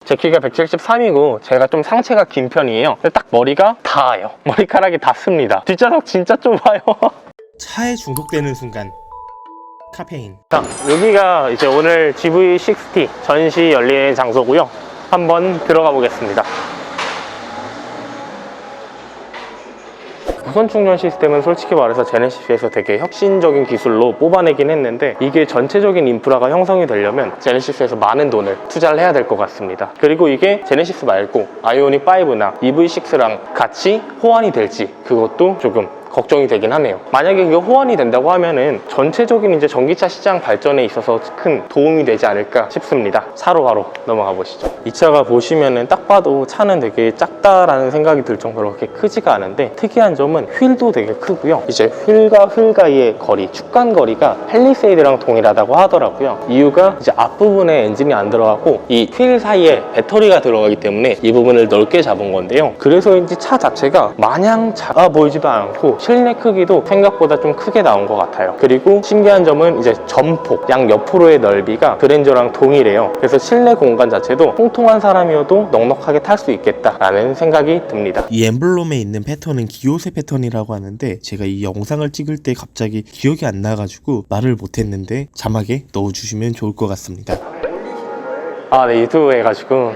제 키가 173이고 제가 좀 상체가 긴 편이에요. 근데 딱 머리가 닿아요. 머리카락이 닿습니다. 뒷좌석 진짜 좁아요. 차에 중독되는 순간 카페인. 자, 여기가 이제 오늘 GV60 전시 열리는 장소고요. 한번 들어가 보겠습니다. 무선 충전 시스템은 솔직히 말해서 제네시스에서 되게 혁신적인 기술로 뽑아내긴 했는데 이게 전체적인 인프라가 형성이 되려면 제네시스에서 많은 돈을 투자를 해야 될 것 같습니다. 그리고 이게 제네시스 말고 아이오닉 5나 EV6랑 같이 호환이 될지 그것도 조금 걱정이 되긴 하네요. 만약에 이게 호환이 된다고 하면은 전체적인 이제 전기차 시장 발전에 있어서 큰 도움이 되지 않을까 싶습니다. 차로 바로 넘어가 보시죠. 이 차가 보시면은 딱 봐도 차는 되게 작다라는 생각이 들 정도로 그렇게 크지가 않은데 특이한 점은 휠도 되게 크고요. 이제 휠과 휠 사이의 거리, 축간 거리가 팰리세이드랑 동일하다고 하더라고요. 이유가 이제 앞부분에 엔진이 안 들어가고 이 휠 사이에 배터리가 들어가기 때문에 이 부분을 넓게 잡은 건데요. 그래서인지 차 자체가 마냥 작아 보이지도 않고 실내 크기도 생각보다 좀 크게 나온 것 같아요. 그리고 신기한 점은 이제 전폭, 양 옆으로의 넓이가 그랜저랑 동일해요. 그래서 실내 공간 자체도 통통한 사람이어도 넉넉하게 탈 수 있겠다라는 생각이 듭니다. 이 엠블럼에 있는 패턴은 기요세 패턴이라고 하는데 제가 이 영상을 찍을 때 갑자기 기억이 안 나가지고 말을 못했는데 자막에 넣어주시면 좋을 것 같습니다. 아, 네, 유튜브 해가지고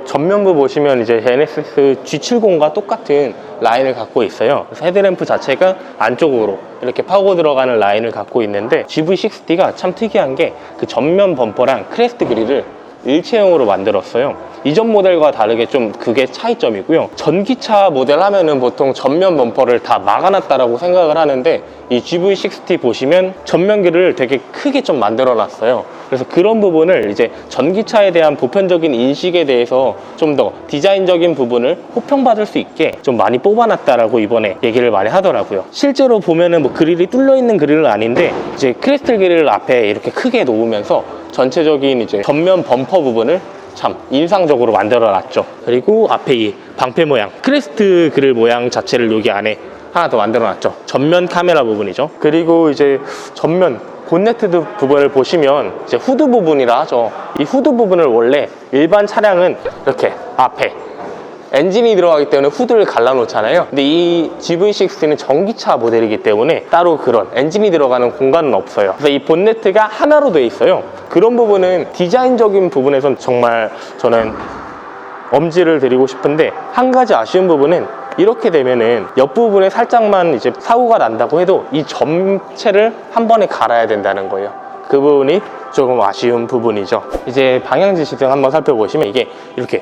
전면부 보시면 이제 제네시스 G70과 똑같은 라인을 갖고 있어요. 그래서 헤드램프 자체가 안쪽으로 이렇게 파고 들어가는 라인을 갖고 있는데 GV60가 참 특이한 게 그 전면 범퍼랑 크레스트 그릴을 일체형으로 만들었어요. 이전 모델과 다르게 좀 그게 차이점이고요. 전기차 모델 하면은 보통 전면 범퍼를 다 막아놨다라고 생각을 하는데 이 GV60 보시면 전면 그릴을 되게 크게 좀 만들어 놨어요. 그래서 그런 부분을 이제 전기차에 대한 보편적인 인식에 대해서 좀 더 디자인적인 부분을 호평받을 수 있게 좀 많이 뽑아놨다라고 이번에 얘기를 많이 하더라고요. 실제로 보면은 뭐 그릴이 뚫려 있는 그릴은 아닌데 이제 크리스탈 그릴을 앞에 이렇게 크게 놓으면서 전체적인 이제 전면 범퍼 부분을 참 인상적으로 만들어 놨죠. 그리고 앞에 이 방패 모양, 크레스트 그릴 모양 자체를 여기 안에 하나 더 만들어 놨죠. 전면 카메라 부분이죠. 그리고 이제 전면 본네트 부분을 보시면 이제 후드 부분이라 하죠. 이 후드 부분을 원래 일반 차량은 이렇게 앞에 엔진이 들어가기 때문에 후드를 갈라놓잖아요. 근데 이 GV60는 전기차 모델이기 때문에 따로 그런 엔진이 들어가는 공간은 없어요. 그래서 이 본네트가 하나로 돼 있어요. 그런 부분은 디자인적인 부분에선 정말 저는 엄지를 드리고 싶은데, 한 가지 아쉬운 부분은 이렇게 되면은 옆부분에 살짝만 이제 사고가 난다고 해도 이 전체를 한 번에 갈아야 된다는 거예요. 그 부분이 조금 아쉬운 부분이죠. 이제 방향지 시등 한번 살펴보시면 이게 이렇게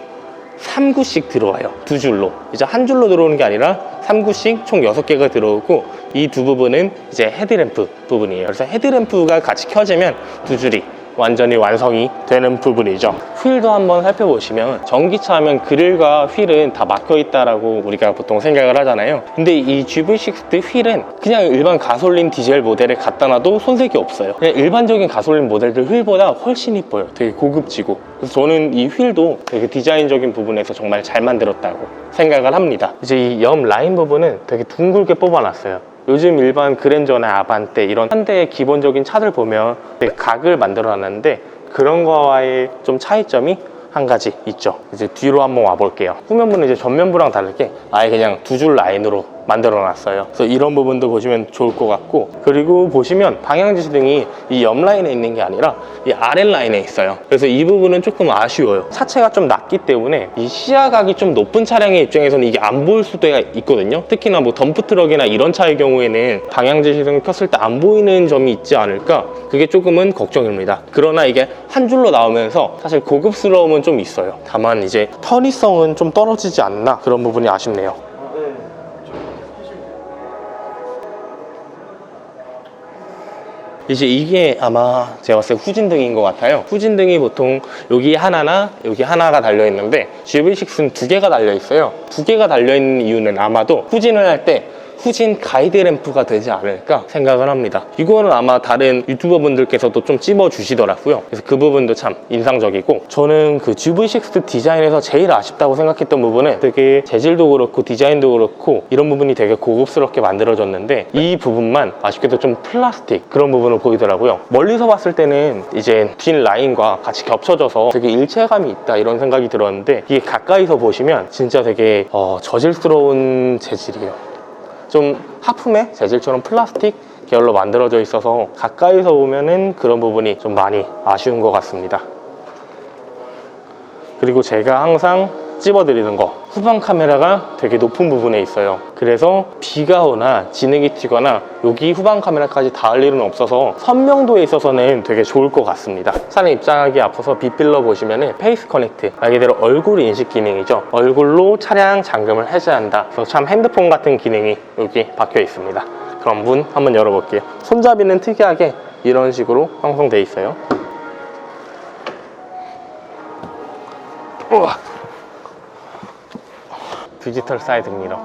3구씩 들어와요. 두 줄로. 이제 한 줄로 들어오는 게 아니라 3구씩 총 6개가 들어오고, 이 두 부분은 이제 헤드램프 부분이에요. 그래서 헤드램프가 같이 켜지면 두 줄이 완전히 완성이 되는 부분이죠. 휠도 한번 살펴보시면 전기차 하면 그릴과 휠은 다 막혀 있다라고 우리가 보통 생각을 하잖아요. 근데 이 GV60 휠은 그냥 일반 가솔린 디젤 모델에 갖다 놔도 손색이 없어요. 그냥 일반적인 가솔린 모델들 휠보다 훨씬 이뻐요. 되게 고급지고. 그래서 저는 이 휠도 되게 디자인적인 부분에서 정말 잘 만들었다고 생각을 합니다. 이제 이 옆 라인 부분은 되게 둥글게 뽑아놨어요. 요즘 일반 그랜저나 아반떼 이런 현대의 기본적인 차들 보면 되게 각을 만들어 놨는데, 그런 거와의 좀 차이점이 한 가지 있죠. 이제 뒤로 한번 와볼게요. 후면부는 이제 전면부랑 다르게 아예 그냥 두 줄 라인으로 만들어 놨어요. 그래서 이런 부분도 보시면 좋을 것 같고, 그리고 보시면 방향지시등이 이 옆 라인에 있는 게 아니라 이 아랫 라인에 있어요. 그래서 이 부분은 조금 아쉬워요. 차체가 좀 낮기 때문에 이 시야각이 좀 높은 차량의 입장에서는 이게 안 보일 수도 있거든요. 특히나 뭐 덤프트럭이나 이런 차의 경우에는 방향지시등을 켰을 때 안 보이는 점이 있지 않을까, 그게 조금은 걱정입니다. 그러나 이게 한 줄로 나오면서 사실 고급스러움은 좀 있어요. 다만 이제 편의성은 좀 떨어지지 않나, 그런 부분이 아쉽네요. 이제 이게 아마 제가 봤을 때 후진등인 것 같아요. 후진등이 보통 여기 하나나 여기 하나가 달려있는데 GV6는 두 개가 달려있어요. 두 개가 달려있는 이유는 아마도 후진을 할 때 후진 가이드 램프가 되지 않을까 생각을 합니다. 이거는 아마 다른 유튜버 분들께서도 좀 찝어주시더라고요. 그래서 그 부분도 참 인상적이고, 저는 그 GV6 디자인에서 제일 아쉽다고 생각했던 부분은 되게 재질도 그렇고 디자인도 그렇고 이런 부분이 되게 고급스럽게 만들어졌는데, 이 부분만 아쉽게도 좀 플라스틱 그런 부분을 보이더라고요. 멀리서 봤을 때는 이제 뒷 라인과 같이 겹쳐져서 되게 일체감이 있다 이런 생각이 들었는데, 이게 가까이서 보시면 진짜 되게 저질스러운 재질이에요. 좀 하품의 재질처럼 플라스틱 계열로 만들어져 있어서 가까이서 보면은 그런 부분이 좀 많이 아쉬운 것 같습니다. 그리고 제가 항상 찝어드리는 거, 후방 카메라가 되게 높은 부분에 있어요. 그래서 비가 오나 진흙이 튀거나 여기 후방 카메라까지 닿을 일은 없어서 선명도에 있어서는 되게 좋을 것 같습니다. 차량 입장하기 앞서서 빗빌러 보시면은 페이스 커넥트, 말 그대로 얼굴 인식 기능이죠. 얼굴로 차량 잠금을 해제한다. 그래서 참 핸드폰 같은 기능이 여기 박혀 있습니다. 그럼 문 한번 열어볼게요. 손잡이는 특이하게 이런 식으로 형성되어 있어요. 우와. 디지털 사이드 미러.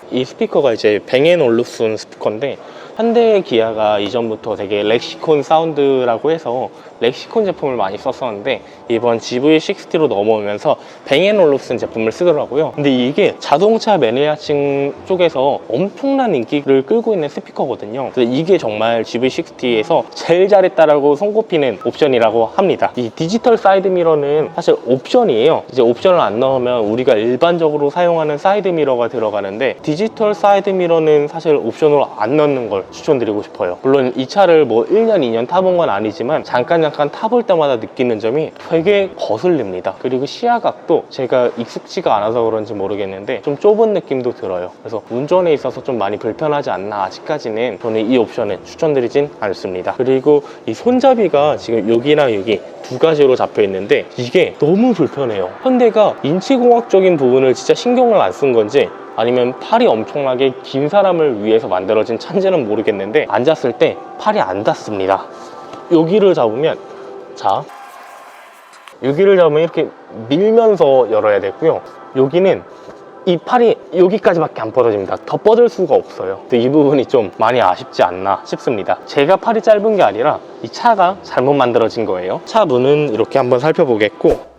이 스피커가 이제 뱅앤올루슨 스피커인데, 현대 기아가 이전부터 되게 렉시콘 사운드라고 해서 렉시콘 제품을 많이 썼었는데, 이번 GV60로 넘어오면서 뱅앤올루슨 제품을 쓰더라고요. 근데 이게 자동차 매니아층 쪽에서 엄청난 인기를 끌고 있는 스피커거든요. 그래서 이게 정말 GV60에서 제일 잘했다라고 손꼽히는 옵션이라고 합니다. 이 디지털 사이드 미러는 사실 옵션이에요. 이제 옵션을 안 넣으면 우리가 일반적으로 사용하는 사이드 미러가 들어가는데, 디지털 사이드 미러는 사실 옵션으로 안 넣는 걸 추천드리고 싶어요. 물론 이 차를 뭐 1년, 2년 타본 건 아니지만 잠깐 타볼 때마다 느끼는 점이 되게 거슬립니다. 그리고 시야각도 제가 익숙지가 않아서 그런지 모르겠는데 좀 좁은 느낌도 들어요. 그래서 운전에 있어서 좀 많이 불편하지 않나. 아직까지는 저는 이 옵션은 추천드리진 않습니다. 그리고 이 손잡이가 지금 여기랑 여기 두 가지로 잡혀 있는데, 이게 너무 불편해요. 현대가 인치공학적인 부분을 진짜 신경을 안 쓴 건지, 아니면 팔이 엄청나게 긴 사람을 위해서 만들어진 차인지는 모르겠는데, 앉았을 때 팔이 안 닿습니다. 여기를 잡으면, 자, 여기를 잡으면 이렇게 밀면서 열어야 되고요. 여기는 이 팔이 여기까지밖에 안 뻗어집니다. 더 뻗을 수가 없어요. 근데 이 부분이 좀 많이 아쉽지 않나 싶습니다. 제가 팔이 짧은 게 아니라 이 차가 잘못 만들어진 거예요. 차 문은 이렇게 한번 살펴보겠고,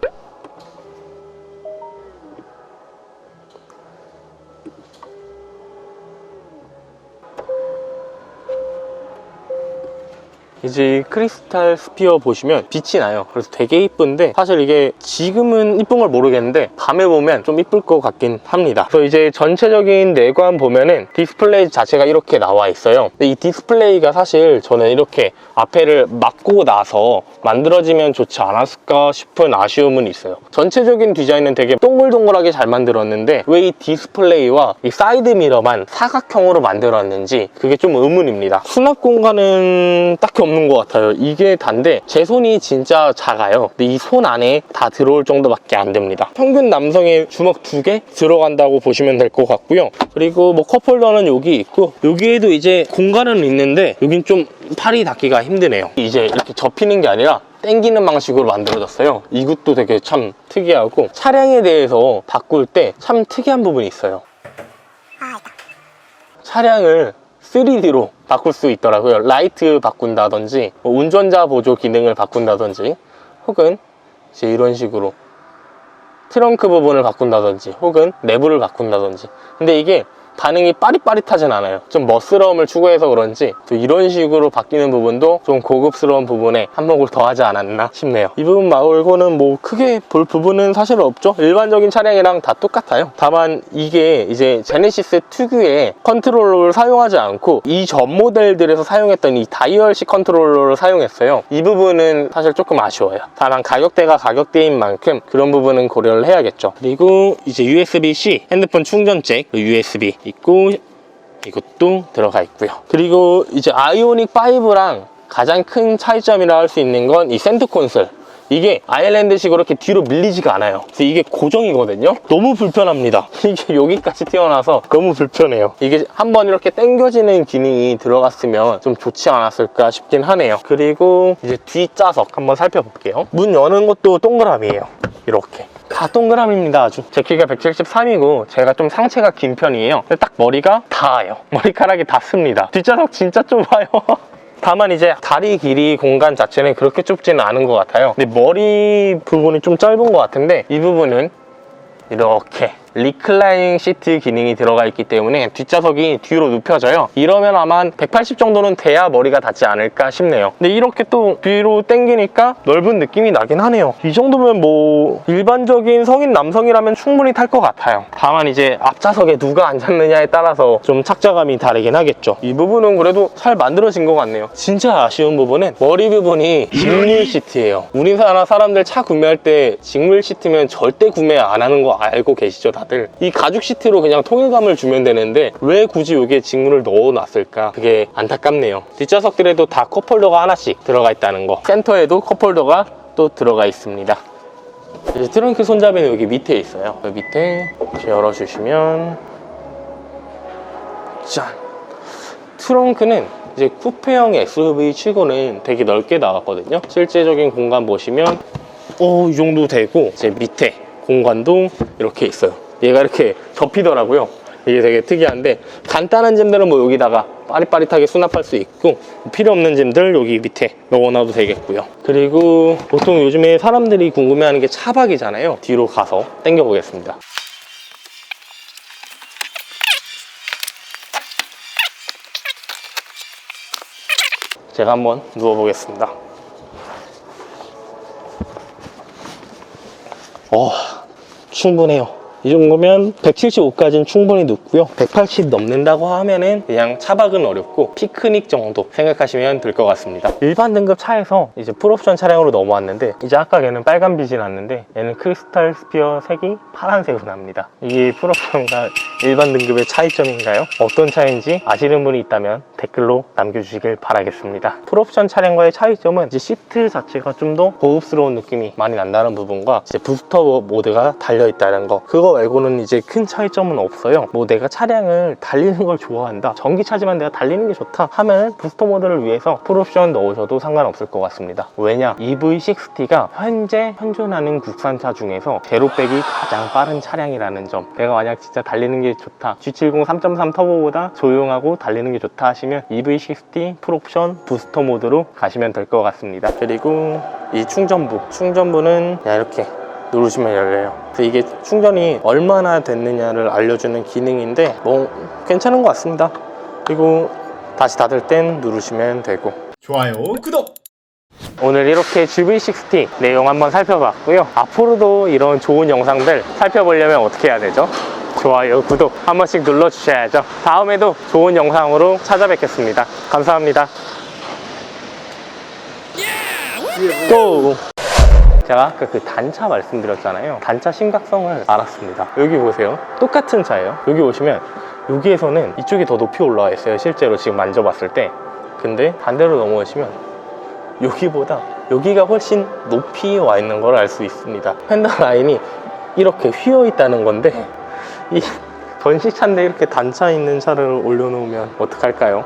이제 이 크리스탈 스피어 보시면 빛이 나요. 그래서 되게 이쁜데, 사실 이게 지금은 이쁜 걸 모르겠는데 밤에 보면 좀 이쁠 것 같긴 합니다. 그래서 이제 전체적인 내관 보면은 디스플레이 자체가 이렇게 나와 있어요. 근데 이 디스플레이가 사실 저는 이렇게 앞에를 막고 나서 만들어지면 좋지 않았을까 싶은 아쉬움은 있어요. 전체적인 디자인은 되게 동글동글하게 잘 만들었는데 왜 이 디스플레이와 이 사이드 미러만 사각형으로 만들었는지 그게 좀 의문입니다. 수납 공간은 딱히 없는 것 같아요. 이게 단데 제 손이 진짜 작아요. 근데 이 손 안에 다 들어올 정도밖에 안 됩니다. 평균 남성의 주먹 2개 들어간다고 보시면 될 것 같고요. 그리고 뭐 컵홀더는 여기 있고, 여기에도 이제 공간은 있는데 여긴 좀 팔이 닿기가 힘드네요. 이제 이렇게 접히는 게 아니라 당기는 방식으로 만들어졌어요. 이것도 되게 참 특이하고, 차량에 대해서 바꿀 때 참 특이한 부분이 있어요. 차량을 3D로 바꿀 수 있더라고요. 라이트 바꾼다든지 뭐 운전자 보조 기능을 바꾼다든지, 혹은 이제 이런 식으로 트렁크 부분을 바꾼다든지, 혹은 내부를 바꾼다든지. 근데 이게 반응이 빠릿빠릿하진 않아요. 좀 멋스러움을 추구해서 그런지 또 이런 식으로 바뀌는 부분도 좀 고급스러운 부분에 한몫을 더하지 않았나 싶네요. 이 부분 말고는 뭐 크게 볼 부분은 사실 없죠. 일반적인 차량이랑 다 똑같아요. 다만 이게 이제 제네시스 특유의 컨트롤러를 사용하지 않고 이 전 모델들에서 사용했던 이 다이얼식 컨트롤러를 사용했어요. 이 부분은 사실 조금 아쉬워요. 다만 가격대가 가격대인 만큼 그런 부분은 고려를 해야겠죠. 그리고 이제 USB-C 핸드폰 충전 잭, USB 있고, 이것도 들어가 있고요. 그리고 이제 아이오닉 5랑 가장 큰 차이점이라 할 수 있는 건 이 센터 콘솔. 이게 아일랜드식으로 이렇게 뒤로 밀리지가 않아요. 그래서 이게 고정이거든요. 너무 불편합니다. 이게 여기까지 튀어나와서 너무 불편해요. 이게 한번 이렇게 당겨지는 기능이 들어갔으면 좀 좋지 않았을까 싶긴 하네요. 그리고 이제 뒷좌석 한번 살펴볼게요. 문 여는 것도 동그라미예요. 이렇게 다 동그라미입니다. 아주 제 키가 173이고 제가 좀 상체가 긴 편이에요. 근데 딱 머리가 닿아요. 머리카락이 닿습니다. 뒷좌석 진짜 좁아요. 다만 이제 다리 길이 공간 자체는 그렇게 좁지는 않은 것 같아요. 근데 머리 부분이 좀 짧은 것 같은데 이 부분은 이렇게 리클라이닝 시트 기능이 들어가 있기 때문에 뒷좌석이 뒤로 눕혀져요. 이러면 아마 한 180 정도는 돼야 머리가 닿지 않을까 싶네요. 근데 이렇게 또 뒤로 당기니까 넓은 느낌이 나긴 하네요. 이 정도면 뭐 일반적인 성인 남성이라면 충분히 탈 것 같아요. 다만 이제 앞좌석에 누가 앉았느냐에 따라서 좀 착자감이 다르긴 하겠죠. 이 부분은 그래도 잘 만들어진 것 같네요. 진짜 아쉬운 부분은 머리 부분이 직물 시트예요. 우리나라 사람들 차 구매할 때 직물 시트면 절대 구매 안 하는 거 알고 계시죠? 다들 이 가죽 시트로 그냥 통일감을 주면 되는데 왜 굳이 여기에 직물을 넣어놨을까? 그게 안타깝네요. 뒷좌석들에도 다 컵홀더가 하나씩 들어가 있다는 거, 센터에도 컵홀더가 또 들어가 있습니다. 이제 트렁크 손잡이는 여기 밑에 있어요. 여기 밑에 열어주시면 짠! 트렁크는 이제 쿠페형 SUV 치고는 되게 넓게 나왔거든요. 실제적인 공간 보시면 이 정도 되고 이제 밑에 공간도 이렇게 있어요. 얘가 이렇게 접히더라고요. 이게 되게 특이한데 간단한 짐들은 뭐 여기다가 빠릿빠릿하게 수납할 수 있고 필요 없는 짐들 여기 밑에 넣어놔도 되겠고요. 그리고 보통 요즘에 사람들이 궁금해하는 게 차박이잖아요. 뒤로 가서 당겨 보겠습니다. 제가 한번 누워 보겠습니다. 충분해요. 이 정도면 175까지는 충분히 눕고요. 180 넘는다고 하면은 그냥 차박은 어렵고 피크닉 정도 생각하시면 될 것 같습니다. 일반 등급 차에서 이제 풀옵션 차량으로 넘어왔는데 이제 아까 걔는 빨간 빛이 났는데 얘는 크리스탈 스피어 색이 파란색으로 납니다. 이게 풀옵션과 일반 등급의 차이점인가요? 어떤 차이인지 아시는 분이 있다면 댓글로 남겨주시길 바라겠습니다. 풀옵션 차량과의 차이점은 이제 시트 자체가 좀 더 고급스러운 느낌이 많이 난다는 부분과 이제 부스터 모드가 달려있다는 거, 그거 말고는 이제 큰 차이점은 없어요. 뭐 내가 차량을 달리는 걸 좋아한다, 전기차지만 내가 달리는 게 좋다 하면 부스터 모드를 위해서 풀옵션 넣으셔도 상관없을 것 같습니다. 왜냐? EV60가 현재 현존하는 국산차 중에서 제로백이 가장 빠른 차량이라는 점. 내가 만약 진짜 달리는 게 좋다, G70 3.3 터보보다 조용하고 달리는 게 좋다 하시면 EV60 풀옵션 부스터 모드로 가시면 될 것 같습니다. 그리고 이 충전부는 그냥 이렇게 누르시면 열려요. 그래서 이게 충전이 얼마나 됐느냐를 알려주는 기능인데 뭐 괜찮은 것 같습니다. 그리고 다시 닫을 땐 누르시면 되고. 좋아요, 구독! 오늘 이렇게 GV60 내용 한번 살펴봤고요. 앞으로도 이런 좋은 영상들 살펴보려면 어떻게 해야 되죠? 좋아요, 구독 한 번씩 눌러주셔야죠. 다음에도 좋은 영상으로 찾아뵙겠습니다. 감사합니다. 고! 제가 아까 그 단차 말씀드렸잖아요. 단차 심각성을 알았습니다. 여기 보세요. 똑같은 차예요. 여기 보시면 여기에서는 이쪽이 더 높이 올라와 있어요. 실제로 지금 만져봤을 때. 근데 반대로 넘어오시면 여기보다 여기가 훨씬 높이 와 있는 걸 알 수 있습니다. 펜더 라인이 이렇게 휘어 있다는 건데 이 전시차인데 이렇게 단차 있는 차를 올려놓으면 어떡할까요?